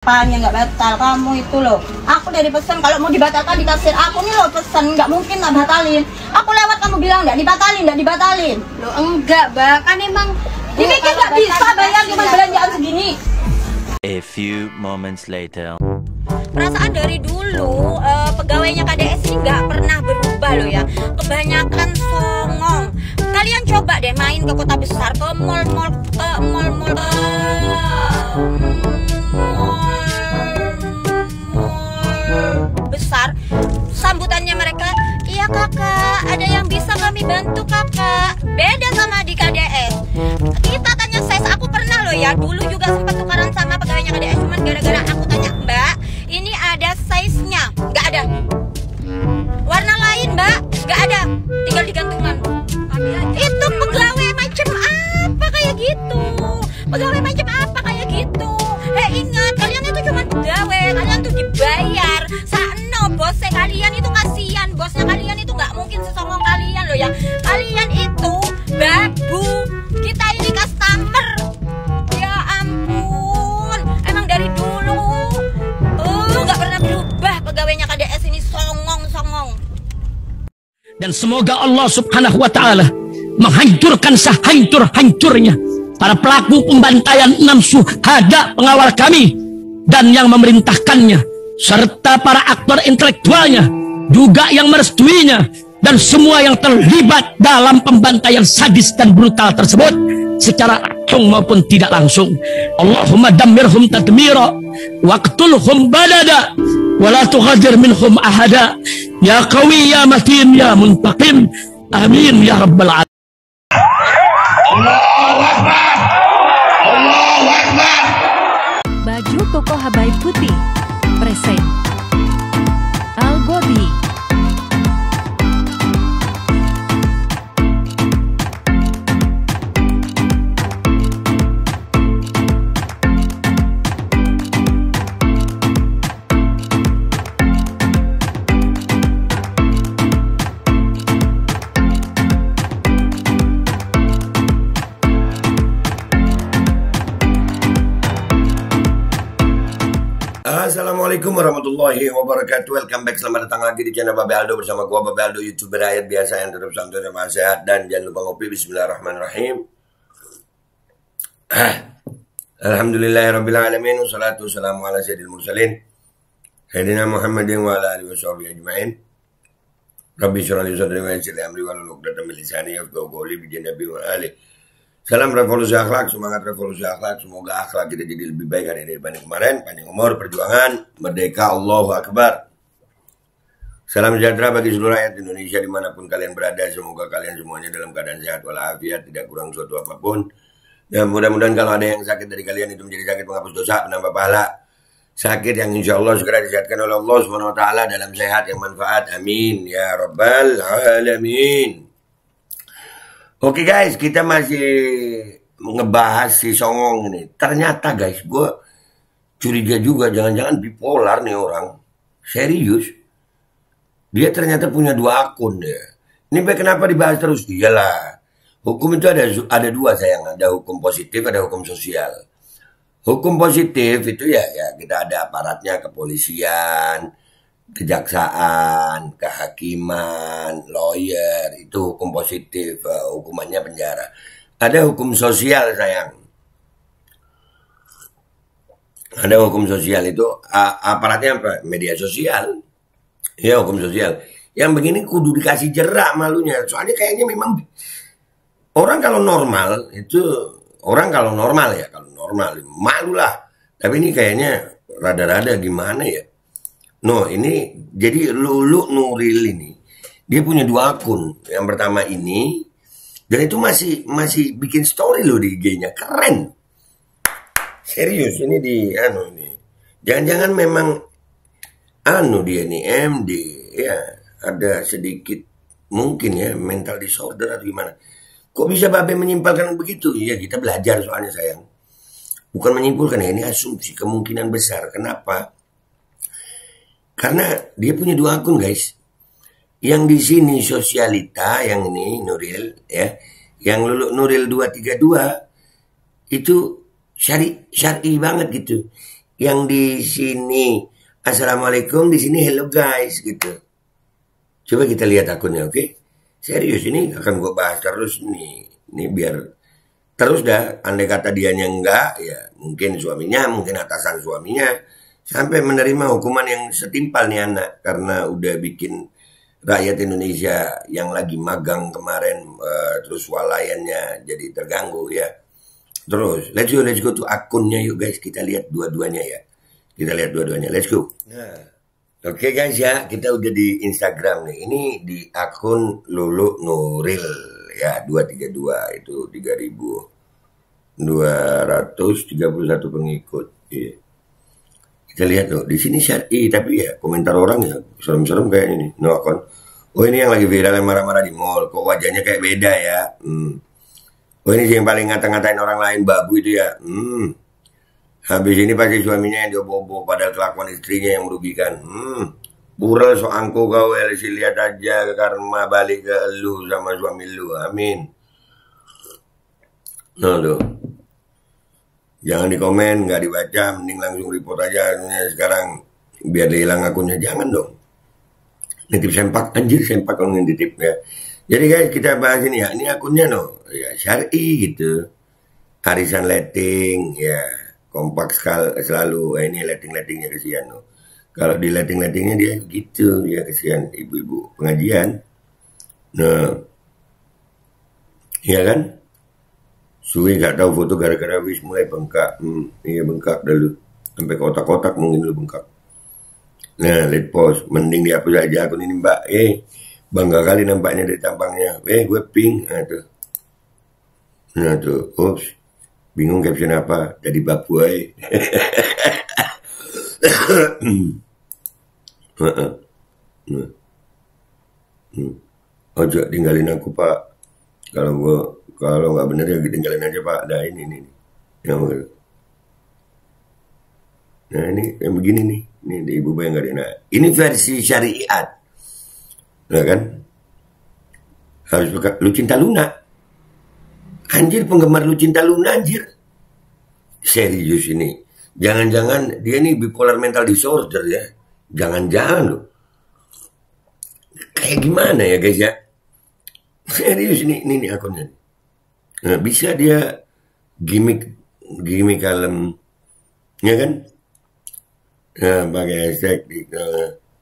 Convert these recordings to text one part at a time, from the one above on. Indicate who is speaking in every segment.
Speaker 1: Apanya nggak batal? Kamu itu loh. Aku dari pesan kalau mau dibatalkan di kasir. Aku nih loh pesan, nggak mungkin nggak batalin. Aku lewat kamu bilang nggak dibatalin.
Speaker 2: Loh enggak, Mbak. Kan emang
Speaker 1: ini kan nggak bisa bayar cuma belanjaan segini.
Speaker 3: A few moments later.
Speaker 2: perasaan dari dulu pegawainya KDS ini nggak pernah berubah loh ya. Kebanyakan songong. Kalian coba deh main ke kota besar, ke mall-mall, besar, sambutannya mereka, iya kakak, ada yang bisa kami bantu kakak. Beda sama di KDS. Kita tanya size, aku pernah loh ya, dulu juga sempat tukaran sama pegawainya KDS, cuman gara-gara aku tanya, mbak, ini ada size-nya, nggak ada. Warna lain mbak, nggak ada, tinggal di gantungan. Itu pegawai macam apa kayak gitu? Pegawai macam apa kayak gitu? Ingat, kalian itu cuma pegawai, kalian tuh dibayar. Sakno bosnya kalian itu kasihan, bosnya kalian itu nggak mungkin sesongong kalian loh ya. Kalian itu babu, kita ini customer. Ya ampun, emang dari dulu nggak pernah berubah pegawainya KDS ini, songong.
Speaker 4: Dan semoga Allah subhanahu wa ta'ala menghancurkan sehancur-hancurnya para pelaku pembantaian 6 syuhada pengawal kami dan yang memerintahkannya, serta para aktor intelektualnya juga yang merestuinya, dan semua yang terlibat dalam pembantaian sadis dan brutal tersebut secara langsung maupun tidak langsung. Allahumma dammirhum tadmira waqtulhum badada wala tughadir minhum ahada ya qawi ya matin ya muntaqim amin ya rabbal alamin.
Speaker 5: Allahu Akbar, Allahu Akbar.
Speaker 6: Baju koko Habaib putih present Al-Gobi.
Speaker 5: Assalamualaikum warahmatullahi wabarakatuh. Welcome back, selamat datang lagi di channel Babe Aldo bersama gua Babe Aldo, YouTuber rakyat biasa yang tetap santai dan sehat. Dan jangan lupa ngopi. Bismillahirrahmanirrahim. Alhamdulillahirabbil alamin, wassalatu wassalamu ala sayyidil mursalin sayyidina Muhammadin wa ala alihi washabihi ajmain. Rabbi shrah li sadri wa yassir li amri wahlul 'uqdatam min lisani yafqahu qawli bi nabi wa ali. Salam revolusi akhlak, semangat revolusi akhlak. Semoga akhlak kita jadi lebih baik hari ini dibanding kemarin. Panjang umur, perjuangan, merdeka, Allahu Akbar. Salam sejahtera bagi seluruh rakyat Indonesia dimanapun kalian berada. Semoga kalian semuanya dalam keadaan sehat walafiat, tidak kurang suatu apapun. Dan mudah-mudahan kalau ada yang sakit dari kalian itu menjadi sakit penghapus dosa, penambah pahala. Sakit yang insya Allah segera disehatkan oleh Allah SWT dalam sehat yang manfaat. Amin ya rabbal alamin. Oke guys, kita masih ngebahas si Songong ini. Ternyata guys, gue curiga juga, jangan-jangan bipolar nih orang. Serius. Dia ternyata punya 2 akun ya. Ini kenapa dibahas terus? Iyalah. Hukum itu ada 2 sayang. Ada hukum positif, ada hukum sosial. Hukum positif itu ya kita ada aparatnya, kepolisian, kejaksaan, kehakiman, lawyer, itu hukum positif, hukumannya penjara. Ada hukum sosial sayang. Ada hukum sosial itu aparatnya apa? Media sosial. Ya hukum sosial. Yang begini kudu dikasih jerak malunya. Soalnya kayaknya memang orang kalau normal ya, kalau normal malu lah. Tapi ini kayaknya rada-rada gimana ya. No, ini jadi Lulu Nuril ini dia punya 2 akun. Yang pertama ini, dan itu masih bikin story loh di IG-nya. Keren. Serius ini ini. Jangan-jangan memang dia nih MD ya, ada sedikit mungkin ya mental disorder atau gimana. Kok bisa Babe menyimpulkan begitu? Iya, kita belajar soalnya sayang. Bukan menyimpulkan ya, ini asumsi, kemungkinan besar. Kenapa? Karena dia punya 2 akun guys. Yang di sini sosialita, yang ini Nuril ya, yang Lulu Nuril 232 itu syar'i banget gitu. Yang di sini Assalamualaikum, di sini hello guys gitu. Coba kita lihat akunnya, oke? Serius, ini akan gue bahas terus nih. Ini biar terus dah, andai kata dianya enggak, ya mungkin suaminya, mungkin atasan suaminya, sampai menerima hukuman yang setimpal nih anak. Karena udah bikin rakyat Indonesia yang lagi magang kemarin, terus walayannya jadi terganggu ya. Terus, let's go to akunnya yuk guys, kita lihat dua-duanya ya. Kita lihat dua-duanya, let's go. Nah, oke guys ya, kita udah di Instagram nih. Ini di akun Lulu Nuril ya, 232 itu 3.231 pengikut. Iya. Kita lihat tuh, di sini syar'i tapi ya komentar orang ya serem-serem kayak ini. No akun. Oh ini yang lagi viral yang marah-marah di mall, kok wajahnya kayak beda ya. Oh ini sih yang paling ngata-ngatain orang lain babu itu ya. Habis ini pasti suaminya yang diobo-obo padahal kelakuan istrinya yang merugikan. Bural so angku kau sih, lihat aja karma balik ke lu sama suami lu. Amin. Nah tuh. Jangan di komen, nggak dibaca, mending langsung report aja sekarang biar dia hilang akunnya. Jangan dong. Nitip sempak, anjir sempak kalau nitip ya. Jadi guys kita bahas ini ya. Ini akunnya no, ya syar'i gitu. Arisan letting ya. Kompak selalu, ini letting-lettingnya kesian loh. Kalau di letting-lettingnya dia gitu, ya kesian ibu-ibu pengajian. Nah, iya kan? Suwi gak tahu foto gara-gara wis mulai bengkak. Iya bengkak dulu, sampai kotak-kotak mungkin dulu bengkak. Nah, lihat post, mending dihapus aja akun ini mbak. Bangga kali nampaknya dari tampangnya. Gue pink, nah tuh, ups. Bingung caption apa, jadi babuai. Ojo tinggalin aku pak. Kalau nggak bener ya tinggalin aja pak. Nah ini. Nah ini yang begini nih. Ini di ibu bayang nah, ini versi syariat. Nah kan? Harus pakai Lucinta Luna. Anjir penggemar Lucinta Luna anjir. Serius ini. Jangan-jangan dia ini bipolar mental disorder ya. Jangan-jangan loh. Kayak gimana ya guys ya. Serius ini akunnya. Nah, bisa dia gimmick kalem. Ya kan? Nah, pakai hashtag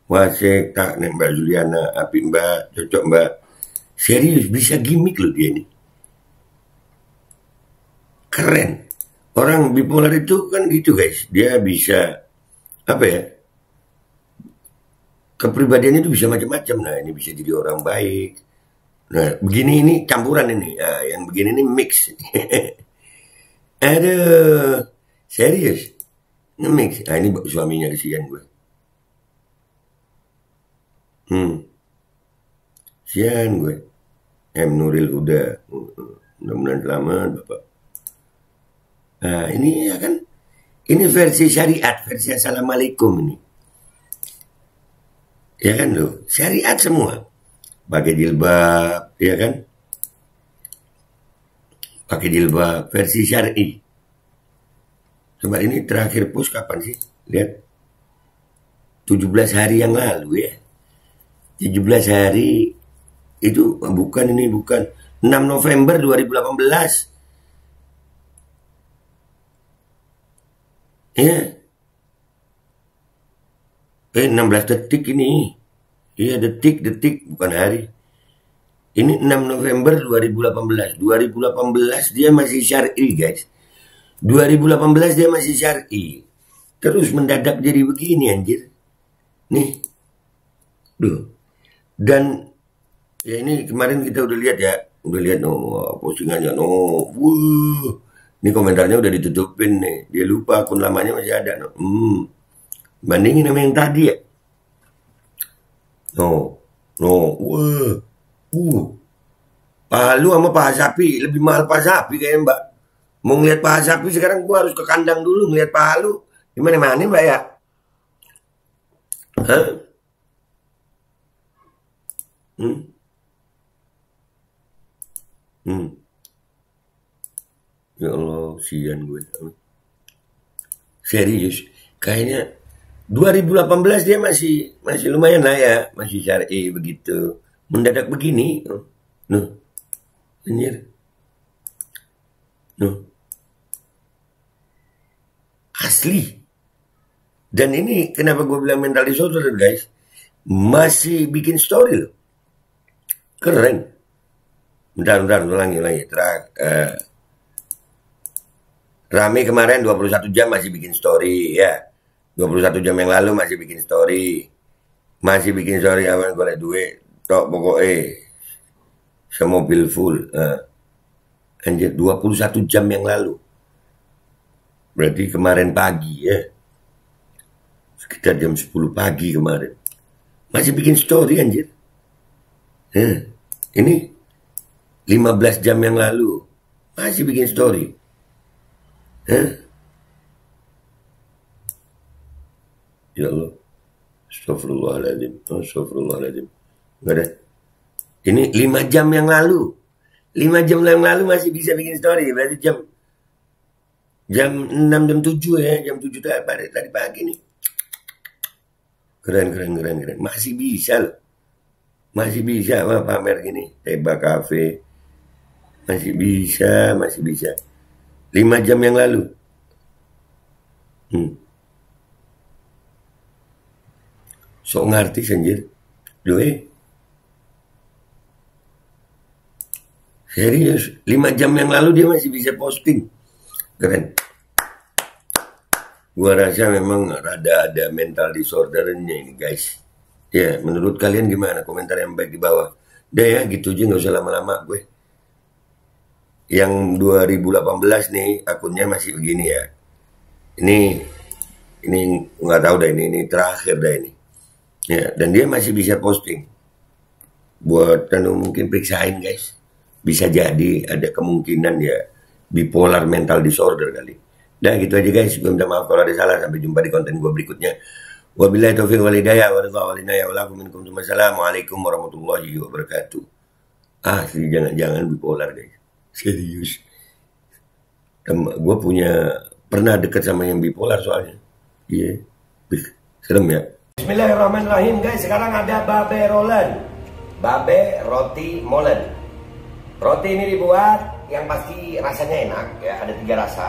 Speaker 5: wasek tak nih Mbak Juliana. Api Mbak, cocok Mbak. Serius bisa gimmick loh dia ini. Keren. Orang bipolar itu kan gitu guys. Dia bisa apa ya? Kepribadiannya itu bisa macam-macam. Nah, ini bisa jadi orang baik. Nah, begini ini campuran ini. Nah, yang begini ini mix. Aduh. Serius. Ini mix. Nah, ini suaminya kesian gue. Kesian gue. Nuril udah. Mudah-mudahan selamat Bapak. Nah ini ya kan, ini versi syariat, versi assalamualaikum ini. Ya kan loh, syariat semua. Pakai jilbab, ya kan. Pakai jilbab, versi syar'i. Coba ini terakhir post kapan sih? Lihat. 17 hari yang lalu ya. 17 hari, itu bukan 6 November 2018. Ya. 16 detik ini. Iya detik bukan hari. Ini 6 November 2018. 2018 dia masih syar'i guys. 2018 dia masih syar'i. Terus mendadak jadi begini anjir. Nih. Duh. Dan ya ini kemarin kita udah lihat ya. Udah lihat postingannya. Ini komentarnya udah ditutupin nih. Dia lupa akun lamanya masih ada. Bandingin sama yang tadi ya. Palu sama paha sapi. Lebih mahal paha sapi kayaknya mbak. Mau ngeliat paha sapi sekarang gua harus ke kandang dulu ngeliat palu. Gimana mbak ya? Hah? Ya Allah, sian gue. Serius. Kayaknya 2018 dia masih lumayan lah ya, masih syar'i begitu. Mendadak begini, nuh, anjir, nuh, asli. Dan ini kenapa gue bilang mental disorder guys, masih bikin story loh, keren. Bentar, ulangi. Rame kemarin 21 jam masih bikin story ya. 21 jam yang lalu masih bikin story. Masih bikin story aman golek duit. Tok pokoknya semobil full. Anjir 21 jam yang lalu. Berarti kemarin pagi ya. Sekitar jam 10 pagi kemarin. Masih bikin story anjir. Ini 15 jam yang lalu masih bikin story. Ya Allah. Astagfirullahaladzim. Enggak ada. Ini 5 jam yang lalu. 5 jam yang lalu masih bisa bikin story. Berarti jam 6, jam 7 ya. Jam 7 tadi pagi nih. Keren. Masih bisa loh. Masih bisa pamer gini. Teba Cafe. Masih bisa. 5 jam yang lalu. Sok ngerti anjir. Serius, 5 jam yang lalu dia masih bisa posting. Keren. Gua rasa memang rada ada mental disordernya ini guys. Ya, menurut kalian gimana? Komentar yang baik di bawah. Udah ya, gitu aja, gak usah lama-lama gue. Yang 2018 nih, akunnya masih begini ya. Ini nggak tahu dah, ini terakhir dah ini. Ya, dan dia masih bisa posting. Buat mungkin periksain guys. Bisa jadi ada kemungkinan ya bipolar mental disorder kali. Dah gitu aja guys. Gue minta maaf kalau ada salah. Sampai jumpa di konten gue berikutnya. Wabillahi taufiq wal hidayah wa ridha wal inayah wa lakum minkum. Assalamualaikum warahmatullahi wabarakatuh. Asli jangan bipolar guys. Serius. Gue pernah dekat sama yang bipolar soalnya. Iya. Serem ya. Bismillahirrahmanirrahim guys. Sekarang ada babe rolen. Babe roti molen. Roti ini dibuat yang pasti rasanya enak ya. Ada 3 rasa.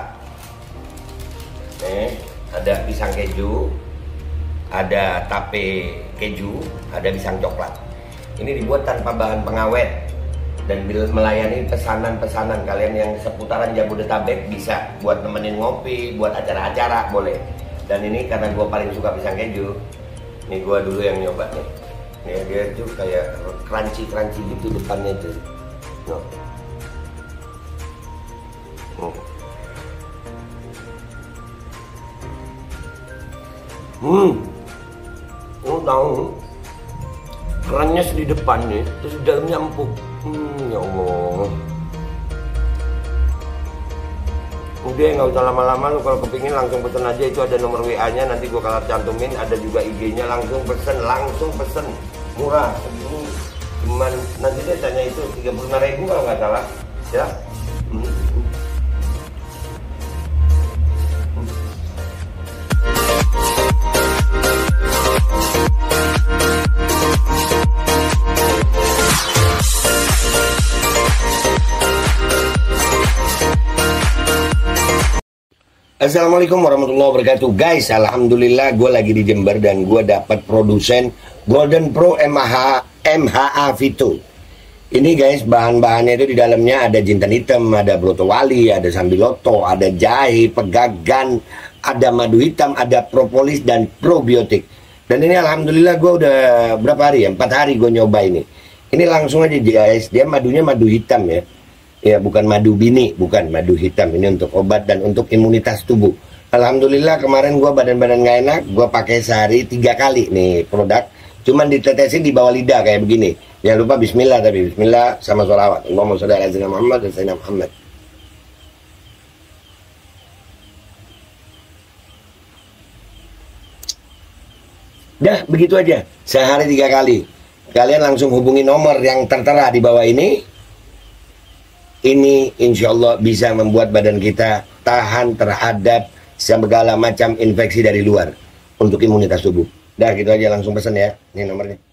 Speaker 5: Nih, ada pisang keju, ada tape keju, ada pisang coklat. Ini dibuat tanpa bahan pengawet dan melayani pesanan-pesanan kalian yang seputaran Jabodetabek. Bisa buat nemenin ngopi, buat acara-acara boleh. Dan ini karena gue paling suka pisang keju, nih gue dulu yang nyoba nih. Nih dia tuh kayak crunchy gitu depannya tuh. Tahu kerannya di depan nih, terus di dalamnya empuk. Ya Allah. Udah nggak usah lama-lama, lu kalau kepingin langsung pesen aja, itu ada nomor WA-nya, nanti gua kalau cantumin, ada juga IG-nya, langsung pesen, murah. Cuman nanti dia tanya itu 35.000 kalau nggak salah, ya. Assalamualaikum warahmatullahi wabarakatuh. Guys, alhamdulillah gue lagi di Jember dan gue dapat produsen Golden Pro MHA Vito. Ini guys, bahan-bahannya itu di dalamnya ada jintan hitam, ada broto wali, ada sambiloto, ada jahe, pegagan, ada madu hitam, ada propolis dan probiotik. Dan ini alhamdulillah gue udah berapa hari ya? 4 hari gue nyoba ini. Ini langsung aja guys, dia madunya madu hitam ya. Ya bukan madu bini, bukan madu hitam. Ini untuk obat dan untuk imunitas tubuh. Alhamdulillah kemarin gue badan-badan gak enak, gue pakai sehari 3 kali nih produk. Cuman ditetesin di bawah lidah kayak begini. Jangan lupa bismillah, tapi bismillah sama sholawat. Allahumma sholli ala sayyidina Muhammad dan sayyidina Muhammad. Dah begitu aja, sehari 3 kali. Kalian langsung hubungi nomor yang tertera di bawah ini. Ini insya Allah bisa membuat badan kita tahan terhadap segala macam infeksi dari luar untuk imunitas tubuh. Dah gitu aja, langsung pesen ya. Ini nomornya.